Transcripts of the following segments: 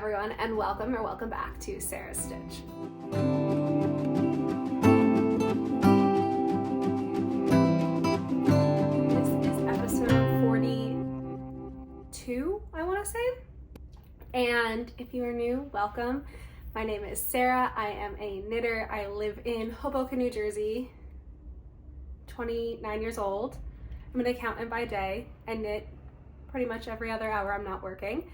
everyone, and welcome back to Sarah's Stitch. This is episode 42, I want to say. And if you are new, welcome. My name is Sarah. I am a knitter. I live in Hoboken, New Jersey, 29 years old. I'm an accountant by day. I knit pretty much every other hour I'm not working.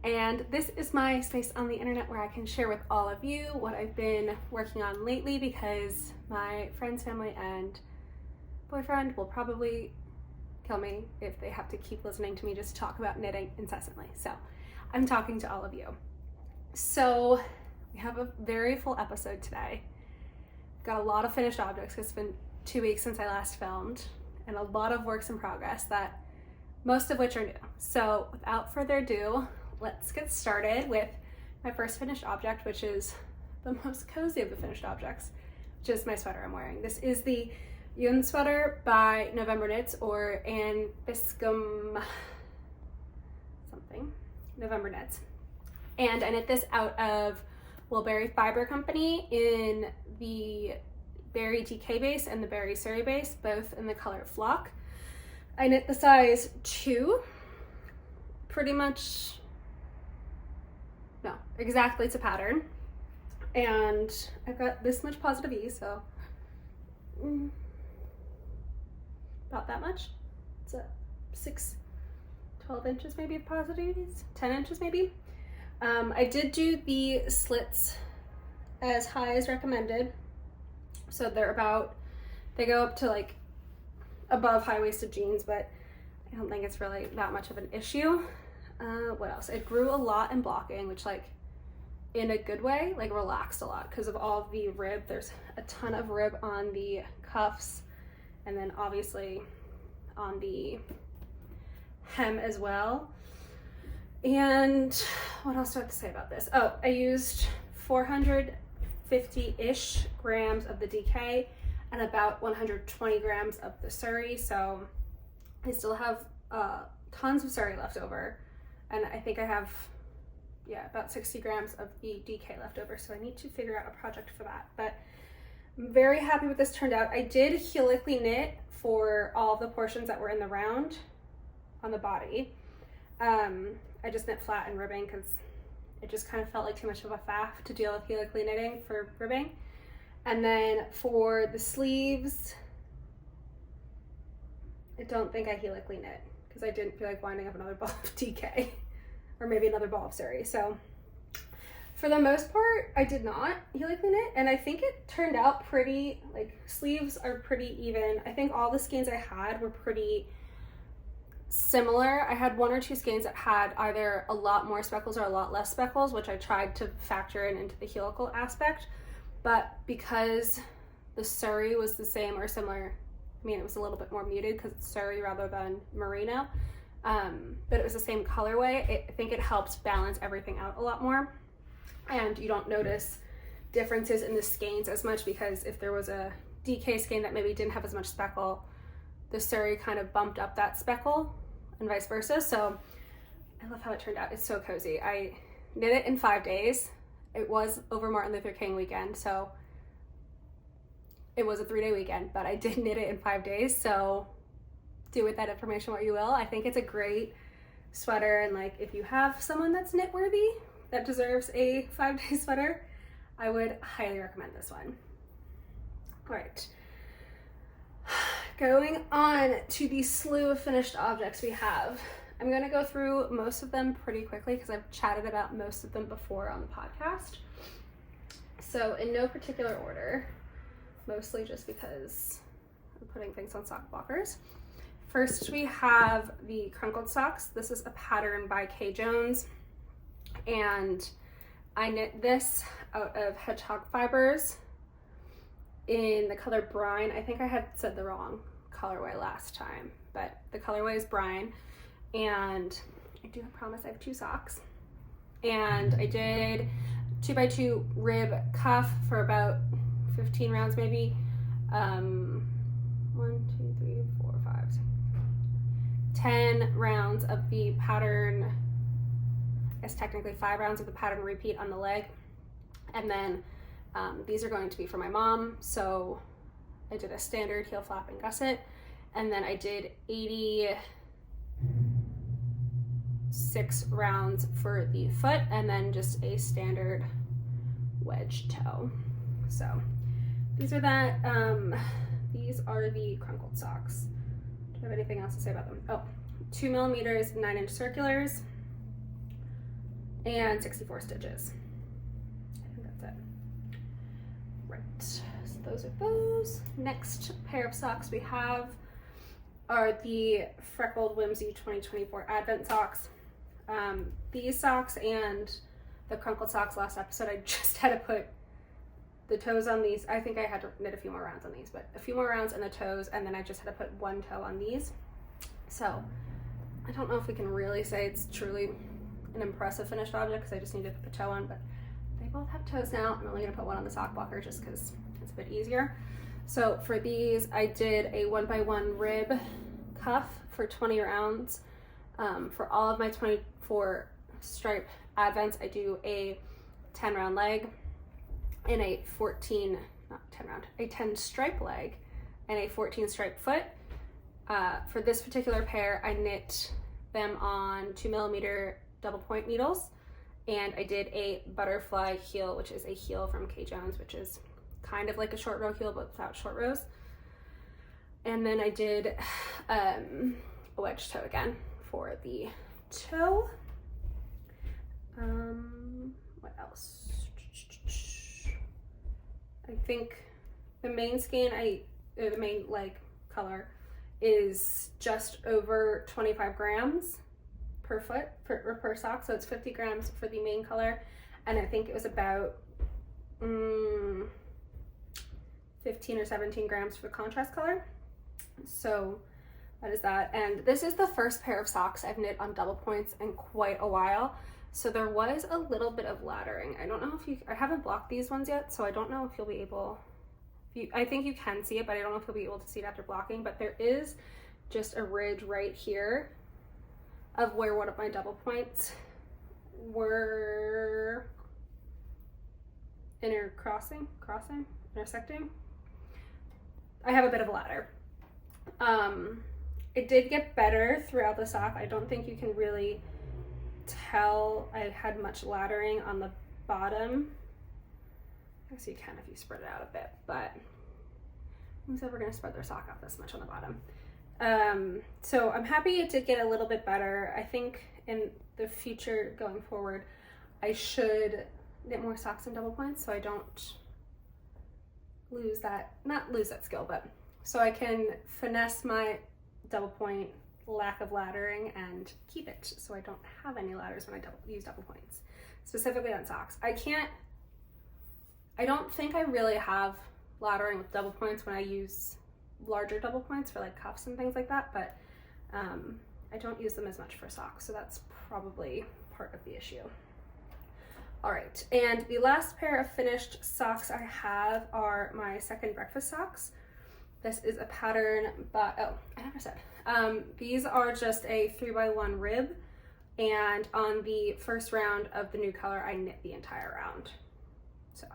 And this is my space on the internet where I can share with all of you what I've been working on lately, because my friends, family, and boyfriend will probably kill me if they have to keep listening to me just talk about knitting incessantly. So I'm talking to all of you. So we have a very full episode today. Got a lot of finished objects because it's been 2 weeks since I last filmed, and a lot of works in progress, that most of which are new. So without further ado, let's get started with my first finished object, which is the most cozy of the finished objects, which is my sweater I'm wearing. This is the Eun Sweater by November Knits, or Anne Biscum something, November Knits. And I knit this out of Woolberry Fiber Company in the Berry DK base and the Berry Surrey base, both in the color Flock. I knit the size 2, pretty much, no, exactly to pattern. And I've got this much positive ease, so about that much. It's a 12 inches maybe of positive ease, 10 inches maybe. I did do the slits as high as recommended. So they go up to like above high-waisted jeans, but I don't think it's really that much of an issue. What else? It grew a lot in blocking, which, like, in a good way, like relaxed a lot because of all the rib. There's a ton of rib on the cuffs, and then obviously on the hem as well. And what else do I have to say about this? Oh, I used 450-ish grams of the DK and about 120 grams of the Surrey. So I still have tons of Surrey left over. And I think I have, about 60 grams of the DK left over. So I need to figure out a project for that. But I'm very happy with this turned out. I did helically knit for all of the portions that were in the round on the body. I just knit flat and ribbing because it just kind of felt like too much of a faff to deal with helically knitting for ribbing. And then for the sleeves, I don't think I helically knit because I didn't feel like winding up another ball of DK or maybe another ball of Surrey. So for the most part, I did not helically knit, and I think it turned out pretty, like, sleeves are pretty even. I think all the skeins I had were pretty similar. I had 1 or 2 skeins that had either a lot more speckles or a lot less speckles, which I tried to factor into the helical aspect. But because the Surrey was the same or similar, I mean, it was a little bit more muted because it's Surrey rather than merino, but it was the same colorway. I think it helps balance everything out a lot more, and you don't notice differences in the skeins as much, because if there was a DK skein that maybe didn't have as much speckle, the Surrey kind of bumped up that speckle and vice versa. So I love how it turned out. It's so cozy. I knit it in 5 days. It was over Martin Luther King weekend, so it was a 3-day weekend, but I did knit it in 5 days. So do with that information what you will. I think it's a great sweater, and like, if you have someone that's knit worthy that deserves a 5-day sweater, I would highly recommend this one. All right. Going on to the slew of finished objects we have. I'm going to go through most of them pretty quickly because I've chatted about most of them before on the podcast. So in no particular order, mostly just because I'm putting things on sock blockers. First, we have the crunkled socks. This is a pattern by Kay Jones, and I knit this out of hedgehog fibers in the color brine. I think I had said the wrong colorway last time, but the colorway is brine, and I do promise I have 2 socks. And I did 2x2 rib cuff for about 15 rounds maybe. 1, 2, 3, 4, 5, 6, 10 rounds of the pattern it's technically 5 rounds of the pattern repeat on the leg. And then these are going to be for my mom. So I did a standard heel flap and gusset. And then I did 86 rounds for the foot, and then just a standard wedge toe. So these are that. These are the crunkled socks. Do I have anything else to say about them? Oh, 2 millimeters, 9-inch circulars, and 64 stitches. I think that's it. Right, so those are those. Next pair of socks we have are the Freckled Whimsy 2024 Advent socks. These socks and the crunkled socks last episode, I just had to put the toes on these. I think I had to knit a few more rounds on these, but a few more rounds in the toes, and then I just had to put 1 toe on these. So I don't know if we can really say it's truly an impressive finished object because I just need to put the toe on, but they both have toes now. I'm only gonna put one on the sock blocker just because it's a bit easier. So for these, I did a 1x1 rib cuff for 20 rounds. For all of my 24 stripe advents, I do a 10 round leg and a 10 stripe leg and a 14 stripe foot. For this particular pair, I knit them on 2 millimeter double point needles, and I did a butterfly heel, which is a heel from K. Jones, which is kind of like a short row heel but without short rows. And then I did a wedge toe again for the toe. What else? I think the main skein, the main leg color is just over 25 grams per foot per sock, so it's 50 grams for the main color, and I think it was about 15 or 17 grams for the contrast color. So that is that. And this is the first pair of socks I've knit on double points in quite a while, so there was a little bit of laddering. I don't know if I haven't blocked these ones yet, so I don't know if you'll be able, I think you can see it, but I don't know if you'll be able to see it after blocking. But there is just a ridge right here of where one of my double points were intersecting. I have a bit of a ladder. It did get better throughout the sock. I don't think you can really tell I had much laddering on the bottom. I guess you can if you spread it out a bit, but who's ever going to spread their sock out this much on the bottom? So I'm happy it did get a little bit better. I think in the future going forward, I should knit more socks in double points so I don't not lose that skill, but so I can finesse my double point lack of laddering and keep it so I don't have any ladders when I use double points, specifically on socks. I don't think I really have laddering with double points when I use larger double points for like cuffs and things like that, but I don't use them as much for socks, so that's probably part of the issue. All right, and the last pair of finished socks I have are my second breakfast socks. This is a pattern, but I never said. These are just a 3x1 rib, and on the first round of the new color, I knit the entire round. So,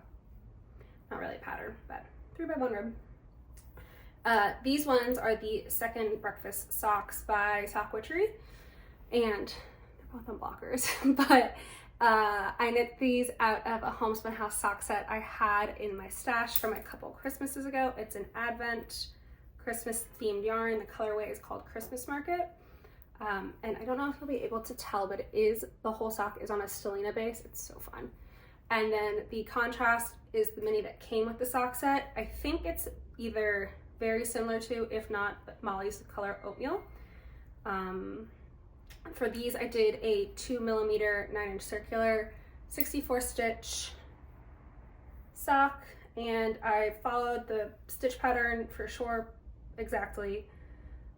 not really a pattern, but 3x1 rib. These ones are the second breakfast socks by Sock Witchery, and they're both on blockers, but I knit these out of a Homespun House sock set I had in my stash from a couple Christmases ago. It's an Advent Christmas themed yarn. The colorway is called Christmas Market. And I don't know if you'll be able to tell, but the whole sock is on a stellina base. It's so fun. And then the contrast is the mini that came with the sock set. I think it's either very similar to, if not, Molly's color Oatmeal. For these, I did a 2 millimeter 9-inch circular 64 stitch sock, and I followed the stitch pattern for sure exactly.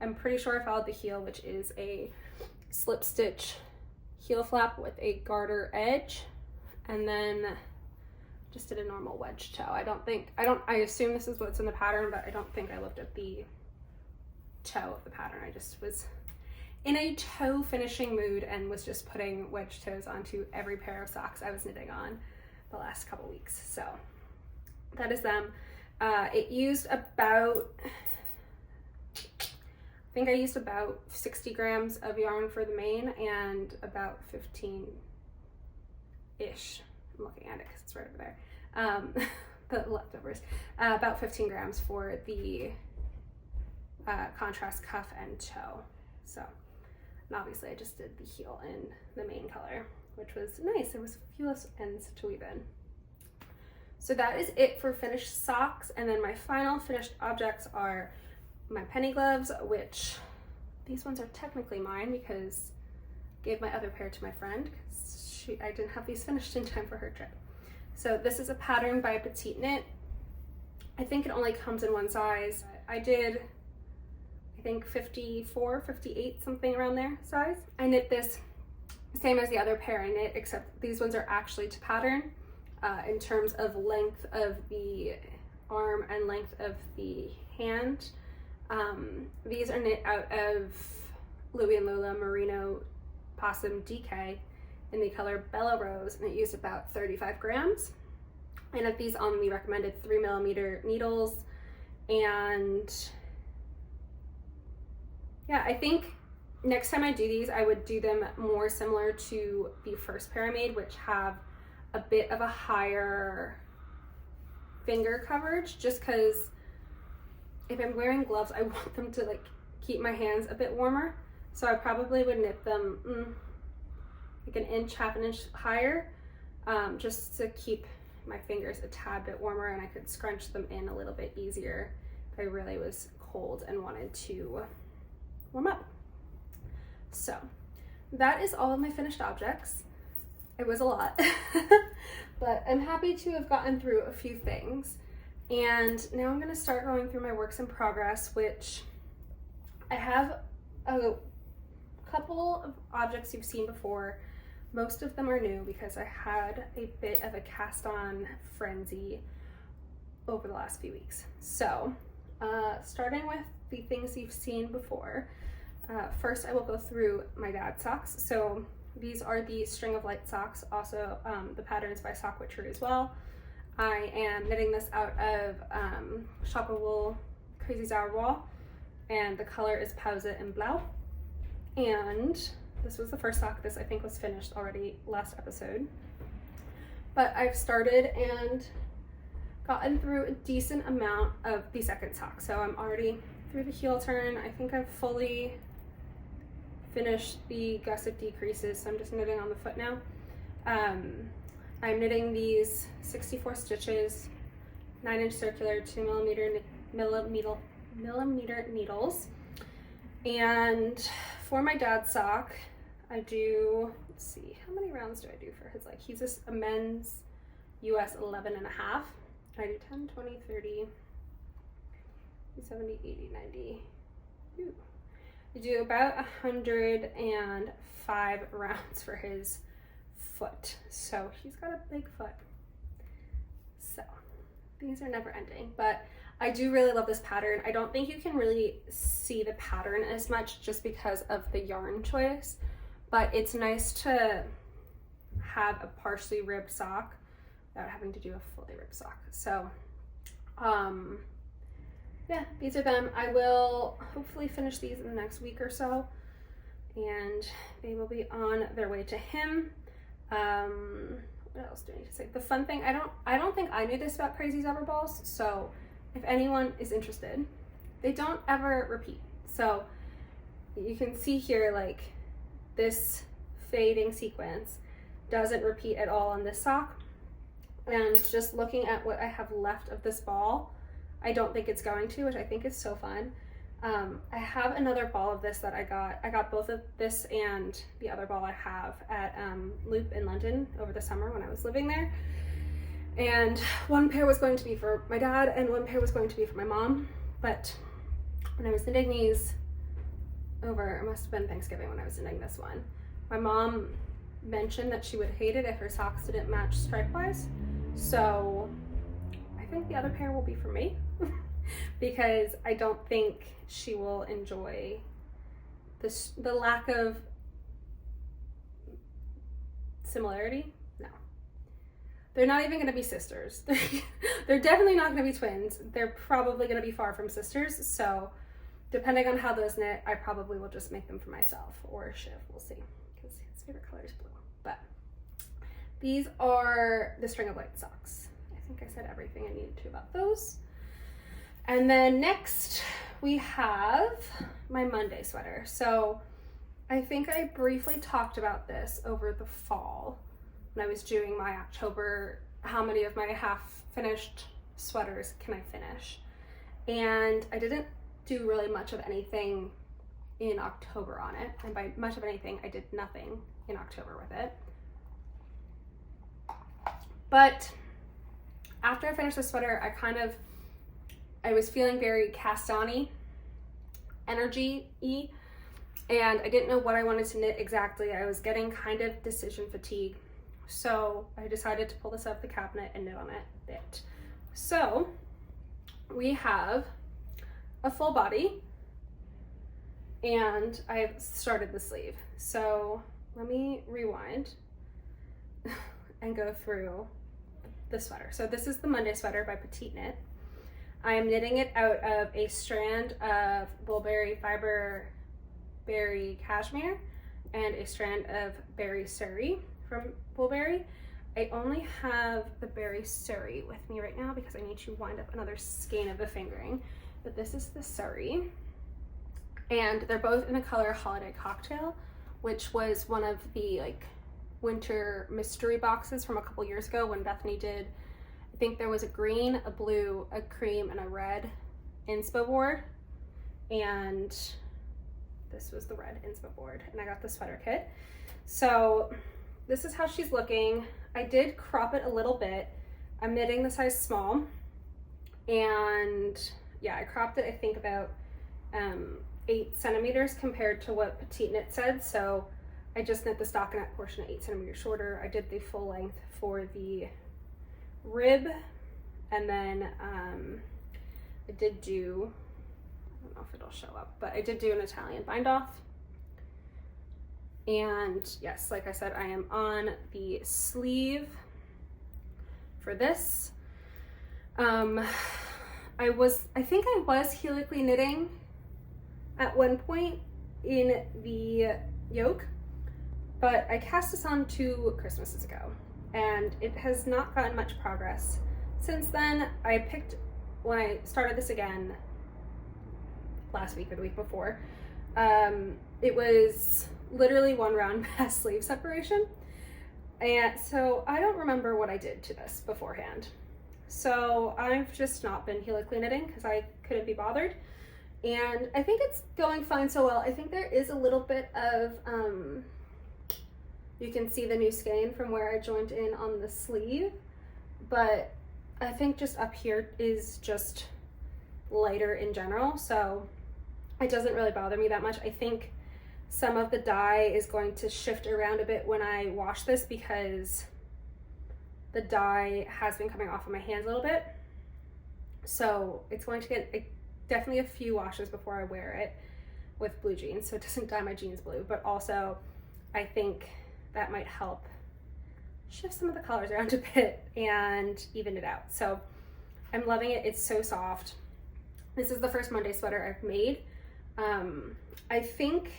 I'm pretty sure I followed the heel, which is a slip stitch heel flap with a garter edge, and then just did a normal wedge toe. I assume this is what's in the pattern, but I don't think I looked at the toe of the pattern. I just was in a toe finishing mood and was just putting wedge toes onto every pair of socks I was knitting on the last couple weeks. So that is them. It used about, I think I used about 60 grams of yarn for the main and about 15-ish. I'm looking at it because it's right over there. The leftovers. About 15 grams for the contrast cuff and toe. So, and obviously I just did the heel in the main color, which was nice. There was a few less ends to weave in. So that is it for finished socks. And then my final finished objects are my penny gloves, which these ones are technically mine because I gave my other pair to my friend because I didn't have these finished in time for her trip. So this is a pattern by PetiteKnit. I think it only comes in one size. I did, I think 54, 58, something around there size. I knit this same as the other pair I knit, except these ones are actually to pattern in terms of length of the arm and length of the hand. These are knit out of Louie and Lola Merino Possum DK in the color Bella Rose, and it used about 35 grams. I knit these on the recommended 3mm needles, and yeah, I think next time I do these, I would do them more similar to the first pair I made, which have a bit of a higher finger coverage, just because if I'm wearing gloves, I want them to like keep my hands a bit warmer. So I probably would knit them like an inch, half an inch higher, just to keep my fingers a tad bit warmer, and I could scrunch them in a little bit easier if I really was cold and wanted to warm up. So that is all of my finished objects. It was a lot, but I'm happy to have gotten through a few things. And now I'm going to start going through my works in progress, which I have a couple of objects you've seen before. Most of them are new because I had a bit of a cast on frenzy over the last few weeks. So starting with the things you've seen before, first I will go through my dad's socks. So these are the String of Light socks, also the patterns by Sock Witchery as well. I am knitting this out of Shoppa Wool Crazy Sauerwool, and the color is Pause and Blau. And this was the first sock. This I think was finished already last episode. But I've started and gotten through a decent amount of the second sock. So I'm already through the heel turn. I think I've fully finished the gusset decreases, so I'm just knitting on the foot now. I'm knitting these 64 stitches, 9-inch circular, 2mm needles. And for my dad's sock, I do, let's see, how many rounds do I do for his leg? He's a men's US 11.5. I do 10, 20, 30, 70, 80, 90. Ooh. I do about 105 rounds for his foot. So he's got a big foot. So these are never ending, but I do really love this pattern. I don't think you can really see the pattern as much just because of the yarn choice, but it's nice to have a partially ribbed sock without having to do a fully ribbed sock. So yeah, these are them. I will hopefully finish these in the next week or so, and they will be on their way to him. What else do I need to say? The fun thing, I don't think I knew this about Crazy Zebra balls, so if anyone is interested, they don't ever repeat. So you can see here, like, this fading sequence doesn't repeat at all on this sock. And just looking at what I have left of this ball, I don't think it's going to, which I think is so fun. I have another ball of this that I got both of this and the other ball I have at Loop in London over the summer when I was living there. And one pair was going to be for my dad and one pair was going to be for my mom. But when I was knitting these over, it must have been Thanksgiving when I was knitting this one, my mom mentioned that she would hate it if her socks didn't match stripe-wise. So I think the other pair will be for me because I don't think she will enjoy the lack of similarity. No, they're not even going to be sisters. They're definitely not going to be twins. They're probably going to be far from sisters. So depending on how those knit, I probably will just make them for myself or Shiv. We'll see, because his favorite color is blue. But these are the string of light socks. I think I said everything I needed to about those. And then next we have my Monday sweater. So I think I briefly talked about this over the fall when I was doing my October, how many of my half finished sweaters can I finish? And I didn't do really much of anything in October on it. And by much of anything, I did nothing in October with it. But after I finished the sweater, I was feeling very cast-on-y, energy-y, and I didn't know what I wanted to knit exactly. I was getting kind of decision fatigue. So I decided to pull this out of the cabinet and knit on it a bit. So we have a full body, and I've started the sleeve. So let me rewind and go through the sweater. So this is the Monday sweater by PetiteKnit. I am knitting it out of a strand of Bullberry Fiber Berry Cashmere and a strand of Berry Surrey from Bullberry. I only have the Berry Surrey with me right now because I need to wind up another skein of the fingering, but this is the Surrey, and they're both in the color Holiday Cocktail, which was one of the like winter mystery boxes from a couple years ago when Bethany did. I think there was a green, a blue, a cream, and a red inspo board, and this was the red inspo board, and I got the sweater kit. So this is how she's looking. I did crop it a little bit. I'm knitting the size small, and yeah, I cropped it I think about 8 centimeters compared to what PetiteKnit said. So I just knit the stockinette portion 8 centimeters shorter. I did the full length for the rib, and then I did do, I don't know if it'll show up, but I did do an Italian bind off. And yes, like I said, I am on the sleeve for this. I think I was helically knitting at one point in the yoke, but I cast this on 2 Christmases ago, and it has not gotten much progress since then. I picked, when I started this again last week or the week before, it was literally 1 round past sleeve separation, and so I don't remember what I did to this beforehand. So I've just not been helically knitting because I couldn't be bothered, and I think it's going fine so well. I think there is a little bit of you can see the new skein from where I joined in on the sleeve, but I think just up here is just lighter in general, so it doesn't really bother me that much. I think some of the dye is going to shift around a bit when I wash this because the dye has been coming off of my hands a little bit. So it's going to get definitely a few washes before I wear it with blue jeans, so it doesn't dye my jeans blue, but also I think that might help shift some of the colors around a bit and even it out. So I'm loving it. It's so soft. This is the first Monday sweater I've made. I think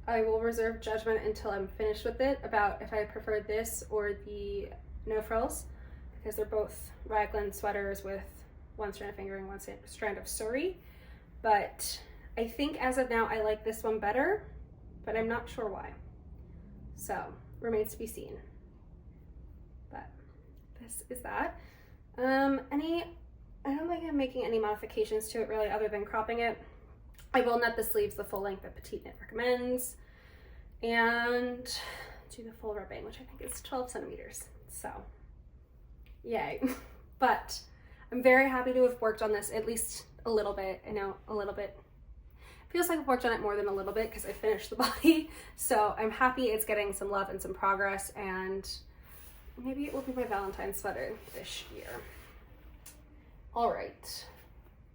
I will reserve judgment until I'm finished with it about if I prefer this or the no frills, because they're both raglan sweaters with 1 strand of fingering, 1 strand of Surrey. But I think as of now I like this one better, but I'm not sure why. So remains to be seen. But this is that. I don't think I'm making any modifications to it really other than cropping it. I will knit the sleeves the full length that PetiteKnit recommends and do the full ribbing, which I think is 12 centimeters. So yay. But I'm very happy to have worked on this at least a little bit. I know a little bit feels like I've worked on it more than a little bit because I finished the body. So I'm happy it's getting some love and some progress, and maybe it will be my Valentine's sweater this year. All right,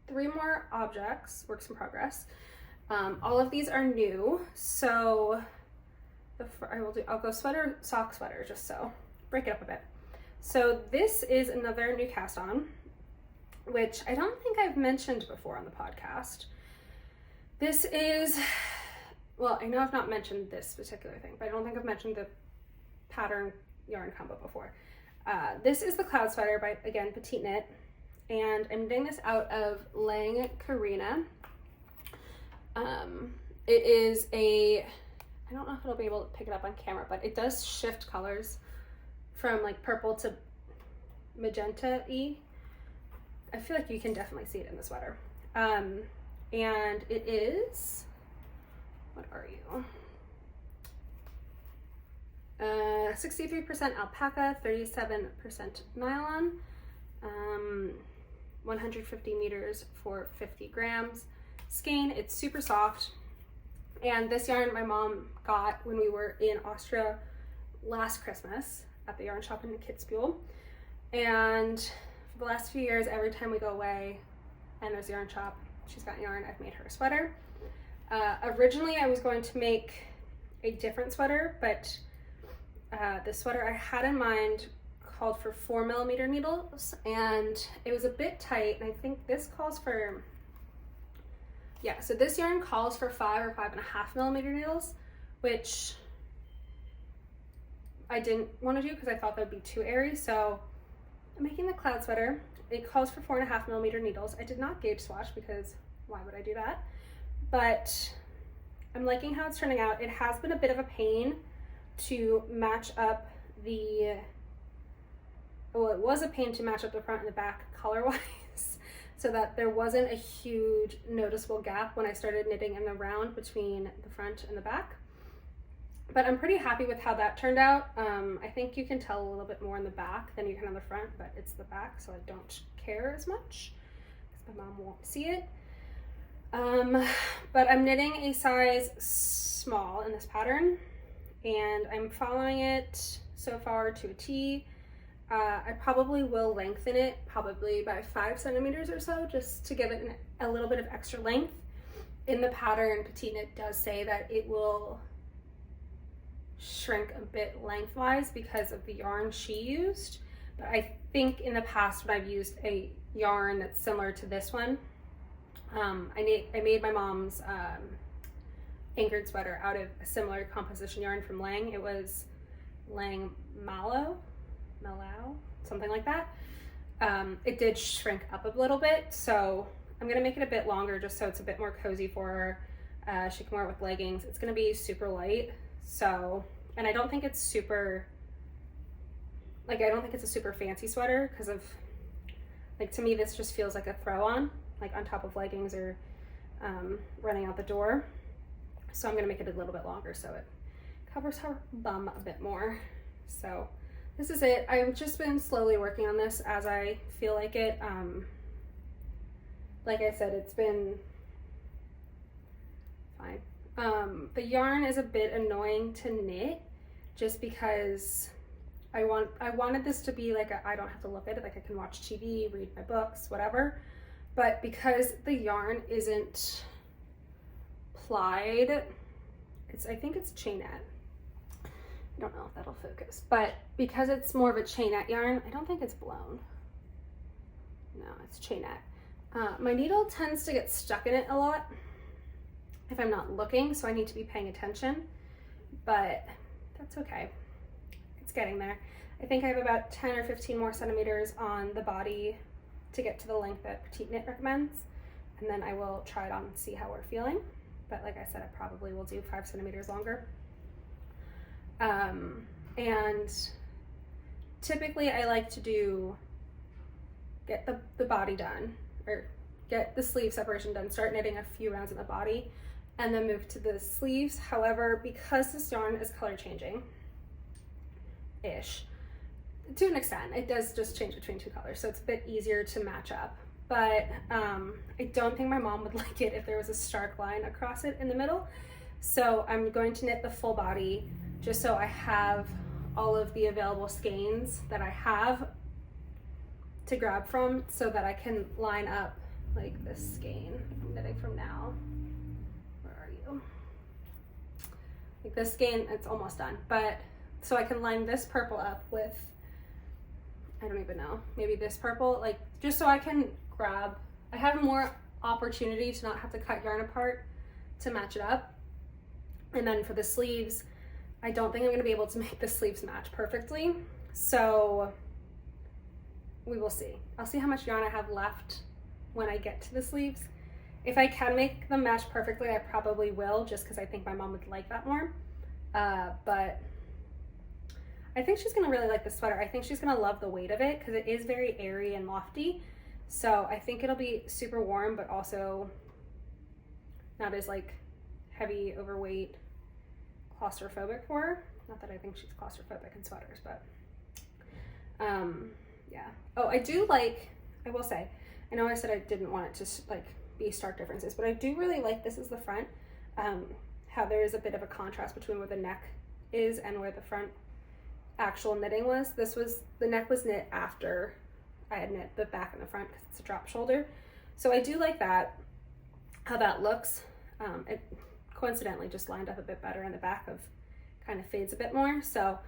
3 more objects, works in progress. All of these are new, so I'll go sweater, sock, sweater, just so break it up a bit. So this is another new cast on, which I don't think I've mentioned before on the podcast. This is, well, I know I've not mentioned this particular thing, but I don't think I've mentioned the pattern yarn combo before. This is the Cloud Sweater by, again, PetiteKnit, and I'm doing this out of Lang Karina. It is I don't know if it'll be able to pick it up on camera, but it does shift colors from like purple to magenta-y. I feel like you can definitely see it in the sweater. And it is, what are you? 63% alpaca, 37% nylon, 150 meters for 50 grams. Skein, it's super soft. And this yarn my mom got when we were in Austria last Christmas at the yarn shop in Kitzbühel. And for the last few years, every time we go away and there's a yarn shop, she's got yarn, I've made her a sweater. Originally, I was going to make a different sweater, but the sweater I had in mind called for 4mm needles, and it was a bit tight, and I think this calls for, yeah, so this yarn calls for 5 or 5.5mm needles, which I didn't want to do because I thought that would be too airy. So I'm making the Cloud Sweater. It calls for 4.5mm needles. I did not gauge swatch because why would I do that? But I'm liking how it's turning out. It has been a bit of a pain to match up it was a pain to match up the front and the back color-wise so that there wasn't a huge noticeable gap when I started knitting in the round between the front and the back. But I'm pretty happy with how that turned out. I think you can tell a little bit more in the back than you can on the front, but it's the back, so I don't care as much because my mom won't see it. But I'm knitting a size small in this pattern, and I'm following it so far to a T. I probably will lengthen it probably by 5 centimeters or so, just to give it a little bit of extra length. In the pattern, PetiteKnit does say that it will shrink a bit lengthwise because of the yarn she used. But I think in the past when I've used a yarn that's similar to this one, I made my mom's anchored sweater out of a similar composition yarn from Lang. It was Lang Mallow, something like that. It did shrink up a little bit, so I'm gonna make it a bit longer just so it's a bit more cozy for her. She can wear it with leggings. It's gonna be super light, so, and I don't think it's super, like, I don't think it's a super fancy sweater because of, like, to me this just feels like a throw on, like on top of leggings or running out the door. So I'm gonna make it a little bit longer so it covers her bum a bit more. So this is it. I've just been slowly working on this as I feel like it. Like I said, it's been fine. The yarn is a bit annoying to knit just because I wanted this to be like I don't have to look at it, like I can watch TV, read my books, whatever. But because the yarn isn't plied, I think it's chainette. I don't know if that'll focus, but because it's more of a chainette yarn, I don't think it's blown. No, it's chainette. My needle tends to get stuck in it a lot if I'm not looking, so I need to be paying attention, but that's okay. It's getting there. I think I have about 10 or 15 more centimeters on the body to get to the length that PetiteKnit recommends, and then I will try it on and see how we're feeling. But like I said, I probably will do 5 centimeters longer. And typically I like to get the body done, or get the sleeve separation done, start knitting a few rounds in the body, and then move to the sleeves. However, because this yarn is color changing ish, to an extent, it does just change between 2 colors, so it's a bit easier to match up. But I don't think my mom would like it if there was a stark line across it in the middle. So I'm going to knit the full body just so I have all of the available skeins that I have to grab from, so that I can line up like this skein I'm knitting from now. Like this skein, it's almost done, but so I can line this purple up with, I don't even know, maybe this purple, like just so I can grab, I have more opportunity to not have to cut yarn apart to match it up. And then for the sleeves, I don't think I'm gonna be able to make the sleeves match perfectly. So we will see. I'll see how much yarn I have left when I get to the sleeves. If I can make them match perfectly, I probably will, just because I think my mom would like that more. But I think she's gonna really like the sweater. I think she's gonna love the weight of it because it is very airy and lofty. So I think it'll be super warm, but also not as like heavy, overweight, claustrophobic for her. Not that I think she's claustrophobic in sweaters, but yeah. Oh, I do like, I will say, I know I said I didn't want it to like be stark differences, but I do really like, this is the front, how there is a bit of a contrast between where the neck is and where the front actual knitting was. This was, the neck was knit after I had knit the back and the front because it's a drop shoulder. So I do like that, how that looks. It coincidentally just lined up a bit better, and the back of kind of fades a bit more. So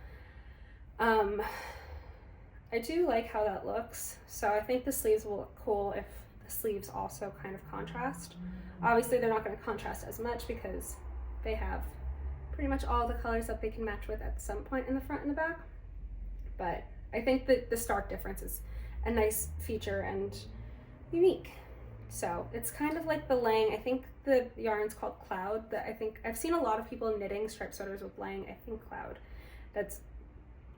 I do like how that looks. So I think the sleeves will look cool if the sleeves also kind of contrast. Obviously they're not going to contrast as much because they have pretty much all the colors that they can match with at some point in the front and the back. But I think that the stark difference is a nice feature and unique. So it's kind of like the Lang, I think the yarn's called Cloud, that I think I've seen a lot of people knitting striped sweaters with Lang, I think Cloud. That's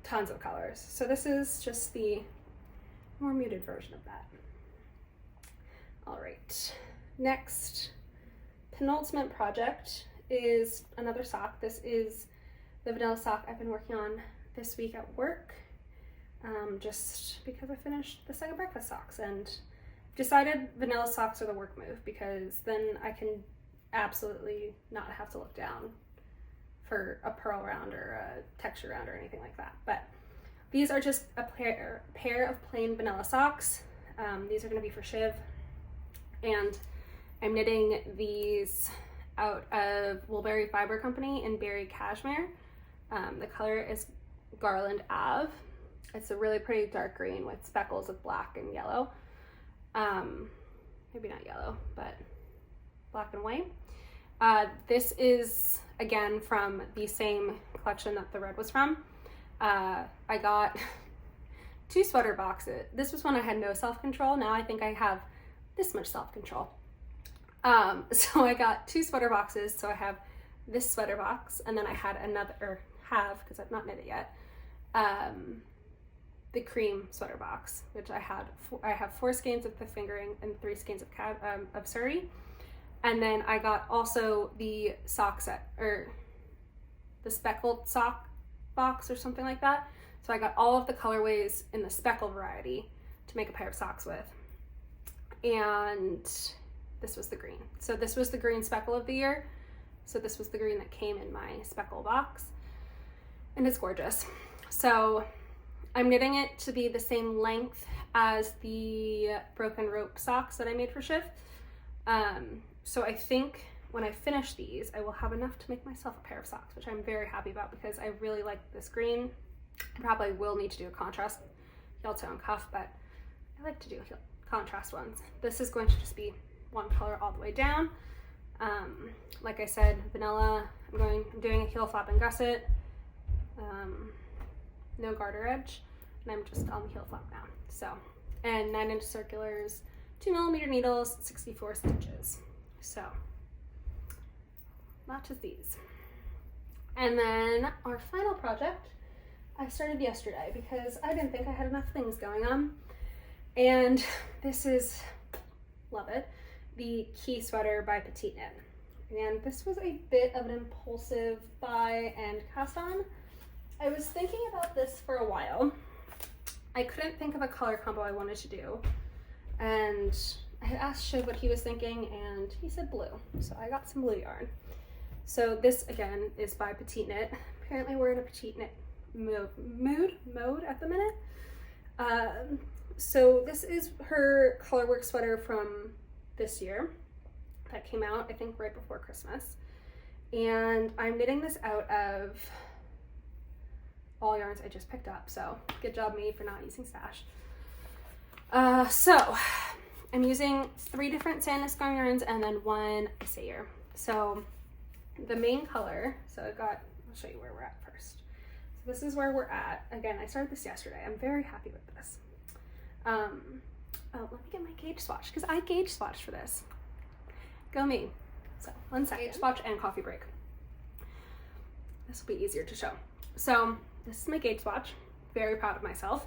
tons of colors. So this is just the more muted version of that. All right, next penultimate project is another sock. This is the vanilla sock I've been working on this week at work, just because I finished the second breakfast socks and decided vanilla socks are the work move, because then I can absolutely not have to look down for a purl round or a texture round or anything like that. But these are just a pair of plain vanilla socks. These are going to be for Shiv, and I'm knitting these out of Woolberry Fiber Company in Berry Cashmere. The color is Garland Ave. It's a really pretty dark green with speckles of black and yellow. Maybe not yellow, but black and white. This is again from the same collection that the red was from. I got 2 sweater boxes. This was when I had no self-control. Now I think I have this much self-control. So I got 2 sweater boxes. So I have this sweater box, and then I had another, or have, because I've not knit it yet, the cream sweater box, which I have 4 skeins of the fingering and 3 skeins of Surrey. And then I got also the sock set, or the speckled sock box or something like that. So I got all of the colorways in the speckle variety to make a pair of socks with. And this was the green. So this was the green speckle of the year. So this was the green that came in my speckle box. And it's gorgeous. So I'm knitting it to be the same length as the broken rope socks that I made for Shiv. So I think when I finish these, I will have enough to make myself a pair of socks, which I'm very happy about because I really like this green. I probably will need to do a contrast heel toe and cuff, but I like to do contrast ones. This is going to just be one color all the way down. Like I said, vanilla, I'm doing a heel flap and gusset, no garter edge, and I'm just on the heel flap now. So, and 9-inch circulars, 2mm needles, 64 stitches. So, matches these. And then our final project, I started yesterday because I didn't think I had enough things going on. And this is, love it, the Key Sweater by PetiteKnit. And this was a bit of an impulsive buy and cast on. I was thinking about this for a while. I couldn't think of a color combo I wanted to do. And I had asked Shiv what he was thinking, and he said blue. So I got some blue yarn. So this, again, is by PetiteKnit. Apparently we're in a PetiteKnit mode at the minute. So this is her colorwork sweater from this year that came out, I think, right before Christmas. And I'm knitting this out of all yarns I just picked up, so good job me for not using stash. So I'm using 3 different Sandnes yarns and then 1 Essayer. So the main color, I'll show you where we're at first. So this is where we're at. Again, I started this yesterday. I'm very happy with this. Oh, let me get my gauge swatch, because I gauge swatched for this. Go me. So 1 second. Gauge swatch and coffee break. This will be easier to show. So this is my gauge swatch. Very proud of myself.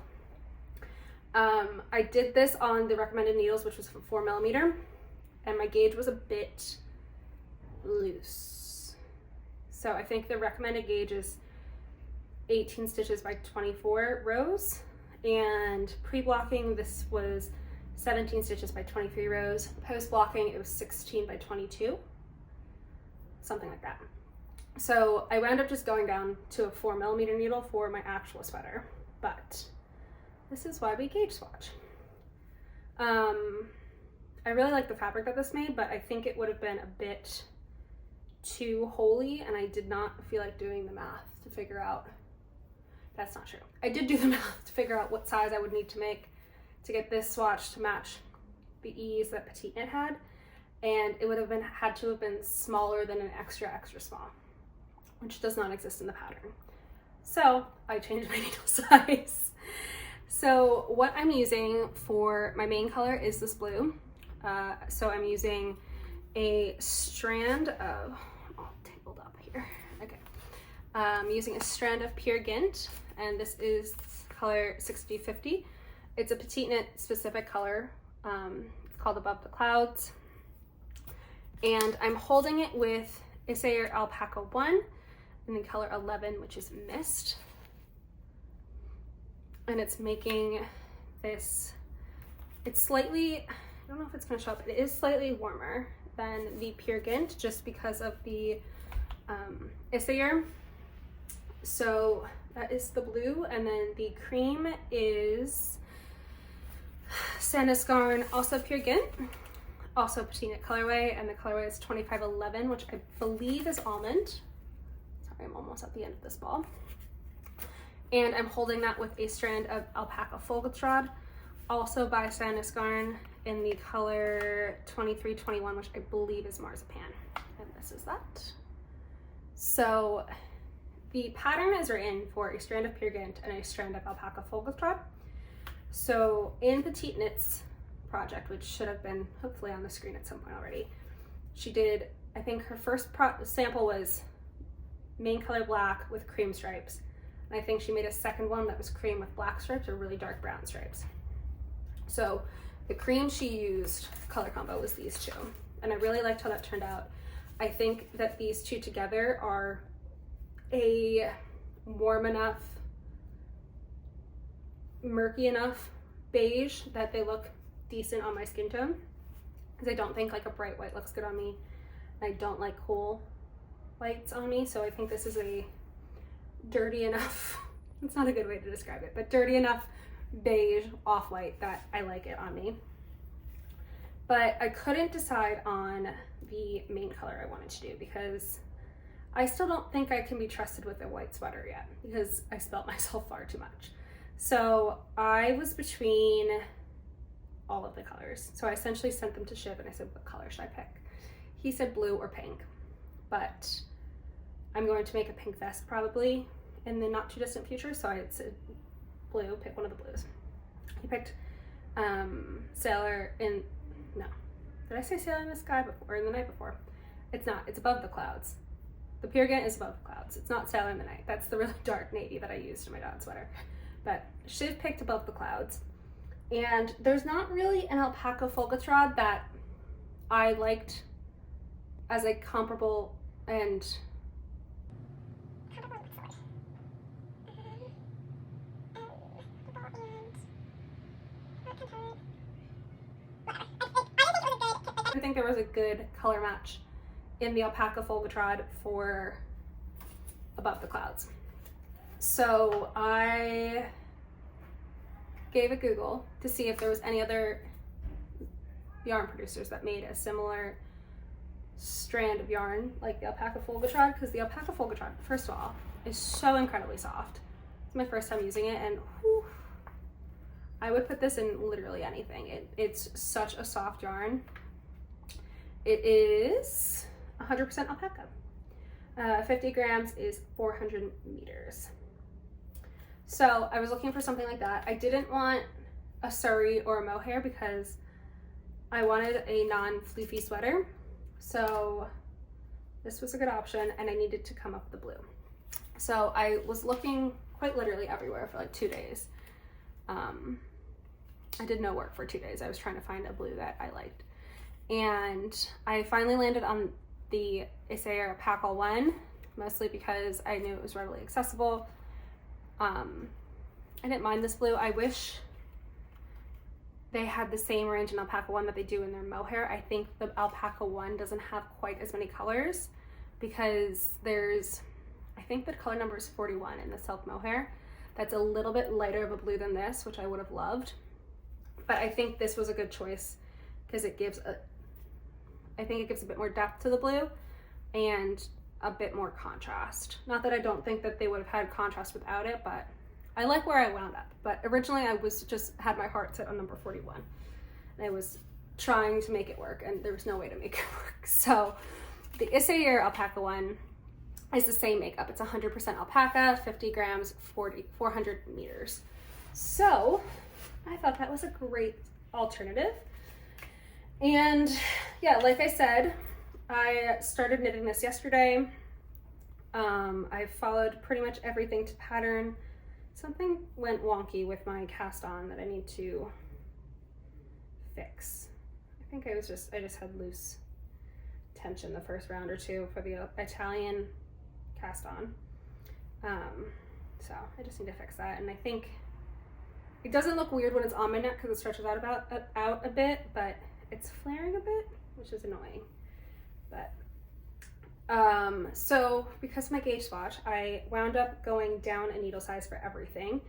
I did this on the recommended needles, which was 4mm, and my gauge was a bit loose. So I think the recommended gauge is 18 stitches by 24 rows, and pre-blocking this was 17 stitches by 23 rows. Post-blocking it was 16 by 22, something like that. So I wound up just going down to a 4mm needle for my actual sweater, but this is why we gauge swatch. I really like the fabric that this made, but I think it would have been a bit too holey, and I did not feel like doing the math to figure out. That's not true. I did do the math to figure out what size I would need to make to get this swatch to match the ease that PetiteKnit had, and it would have had to have been smaller than an extra small, which does not exist in the pattern. So I changed my needle size. So what I'm using for my main color is this blue. So I'm using a strand of, all tangled up here. Okay. I'm using a strand of Pure Gint, and this is color 6050. It's a PetiteKnit specific color. It's called Above the Clouds. And I'm holding it with Essayer Alpaca 1 in the color 11, which is Mist. And it's making this, it's slightly, I don't know if it's gonna show up, it is slightly warmer than the Pure Gint just because of the Essayer. So that is the blue, and then the cream is Sandnes yarn, also Pure Gint, also PetiteKnit colorway, and the colorway is 2511, which I believe is almond. Sorry, I'm almost at the end of this ball. And I'm holding that with a strand of Alpaca Folgetrad, also by Sandnes yarn in the color 2321, which I believe is Marzipan. And this is that. So the pattern is written for a strand of Pure Gint and a strand of Alpaca Folgetrad. So in PetiteKnit's project, which should have been hopefully on the screen at some point already, she did, I think her first sample was main color black with cream stripes. And I think she made a second one that was cream with black stripes or really dark brown stripes. So the cream she used, color combo, was these two. And I really liked how that turned out. I think that these two together are a warm enough, murky enough beige that they look decent on my skin tone. Because I don't think like a bright white looks good on me. I don't like cool whites on me. So I think this is a dirty enough, it's not a good way to describe it, but dirty enough beige off-white that I like it on me. But I couldn't decide on the main color I wanted to do because I still don't think I can be trusted with a white sweater yet because I spelt myself far too much. So I was between all of the colors. So I essentially sent them to Shiv and I said, what color should I pick? He said blue or pink, but I'm going to make a pink vest probably in the not too distant future. So I said blue, pick one of the blues. He picked Sailor in, no, did I say Sailor in the Sky before, or in the Night before? It's not, it's Above the Clouds. The Pure Gint is Above the Clouds. It's not Sailor in the Night. That's the really dark navy that I used in my dad's sweater. But Shiv picked Above the Clouds. And there's not really an Alpaca Folgetrad that I liked as a comparable and I think there was a good color match in the Alpaca Folgetrad for Above the Clouds. So I gave a Google to see if there was any other yarn producers that made a similar strand of yarn like the alpaca folgotrod, because the alpaca folgotrod, first of all, is so incredibly soft. It's my first time using it, and whew, I would put this in literally anything. It's such a soft yarn. It is 100% alpaca. 50 grams is 400 meters. So I was looking for something like that. I didn't want a surrey or a mohair because I wanted a non-fleefy sweater. So this was a good option, and I needed to come up with the blue. So I was looking quite literally everywhere for like 2 days. I did no work for 2 days. I was trying to find a blue that I liked. And I finally landed on the Isair Alpaca one, mostly because I knew it was readily accessible. I didn't mind this blue. I wish they had the same range in alpaca one that they do in their mohair. I think the alpaca one doesn't have quite as many colors because I think the color number is 41 in the silk mohair. That's a little bit lighter of a blue than this, which I would have loved. But I think this was a good choice because it gives a bit more depth to the blue and a bit more contrast. Not that I don't think that they would have had contrast without it, but I like where I wound up. But originally I was just had my heart set on number 41. And I was trying to make it work, and there was no way to make it work. So the Isair Alpaca one is the same makeup. It's 100% alpaca, 50 grams, 400 meters. So I thought that was a great alternative. And yeah, like I said, I started knitting this yesterday. I followed pretty much everything to pattern. Something went wonky with my cast on that I need to fix. I think I just had loose tension the first round or two for the Italian cast on. So I just need to fix that. And I think it doesn't look weird when it's on my neck because it stretches out a bit, but it's flaring a bit, which is annoying. But so because of my gauge swatch, I wound up going down a needle size for everything.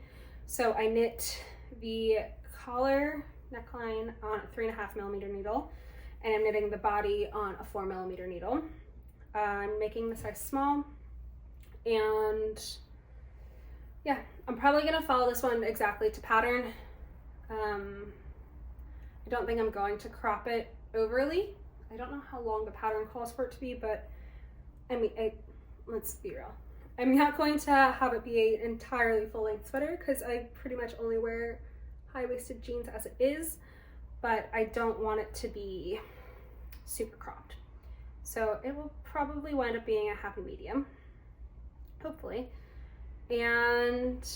So I knit the collar neckline on a 3.5 millimeter needle, and I'm knitting the body on a 4 millimeter needle. I'm making the size small, and yeah, I'm probably gonna follow this one exactly to pattern. I don't think I'm going to crop it overly. I don't know how long the pattern calls for it to be, but I mean, let's be real. I'm not going to have it be an entirely full-length sweater because I pretty much only wear high-waisted jeans as it is, but I don't want it to be super cropped. So it will probably wind up being a happy medium, hopefully. And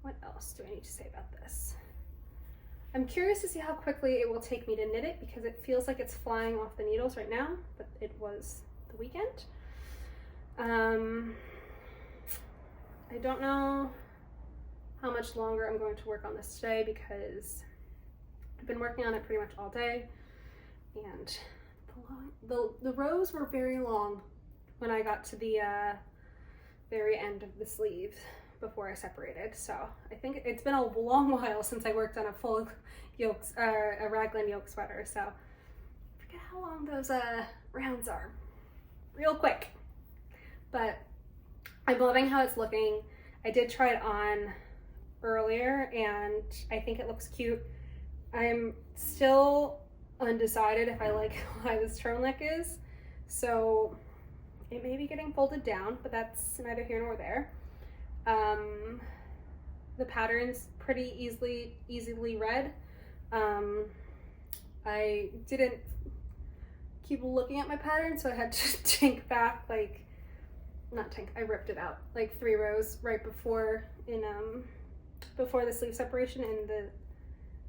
what else do I need to say about this? I'm curious to see how quickly it will take me to knit it because it feels like it's flying off the needles right now, but it was the weekend. I don't know how much longer I'm going to work on this today because I've been working on it pretty much all day, and the rows were very long when I got to the very end of the sleeve before I separated. So I think it's been a long while since I worked on a full yoke, a raglan yoke sweater. So I forget how long those rounds are. Real quick. But I'm loving how it's looking. I did try it on earlier and I think it looks cute. I'm still undecided if I like how this turtleneck is. So it may be getting folded down, but that's neither here nor there. The pattern's pretty easily read. I didn't keep looking at my pattern, so I had to tink back, I ripped it out like 3 rows right before before the sleeve separation in the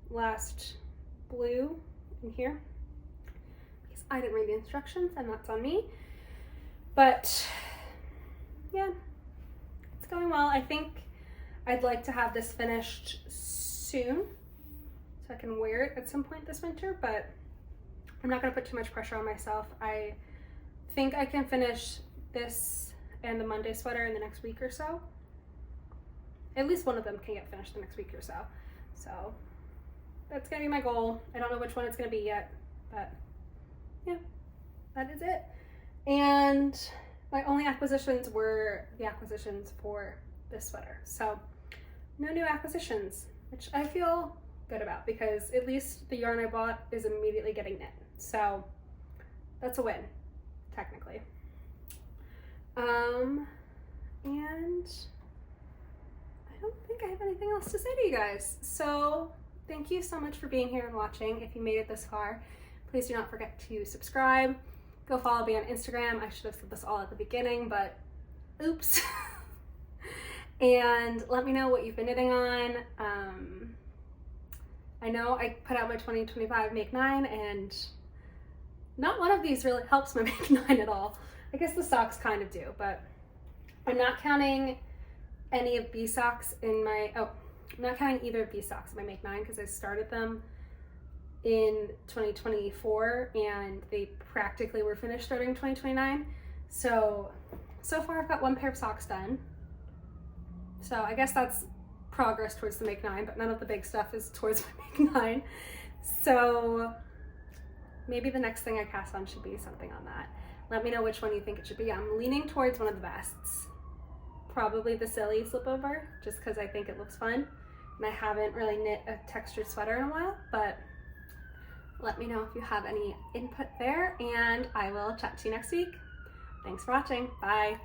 last blue in here, because I didn't read the instructions and that's on me. But yeah, it's going well. I think I'd like to have this finished soon so I can wear it at some point this winter, but I'm not going to put too much pressure on myself. I think I can finish this and the Monday sweater in the next week or so. At least one of them can get finished the next week or so. So that's going to be my goal. I don't know which one it's going to be yet, but yeah, that is it. And my only acquisitions were the acquisitions for this sweater. So no new acquisitions, which I feel good about because at least the yarn I bought is immediately getting knit. So that's a win, technically. And I don't think I have anything else to say to you guys. So thank you so much for being here and watching. If you made it this far, please do not forget to subscribe. Go follow me on Instagram. I should have said this all at the beginning, but oops. And let me know what you've been knitting on. I know I put out my 2025 Make 9 and not one of these really helps my Make 9 at all. I guess the socks kind of do, but I'm not counting any of B socks in my, I'm not counting either of these socks in my Make 9 because I started them in 2024 and they practically were finished starting in 2029. So far I've got one pair of socks done. So I guess that's progress towards the Make 9, but none of the big stuff is towards my Make 9. So maybe the next thing I cast on should be something on that. Let me know which one you think it should be. I'm leaning towards one of the vests. Probably the silly slipover, just because I think it looks fun. And I haven't really knit a textured sweater in a while, but let me know if you have any input there, and I will chat to you next week. Thanks for watching. Bye.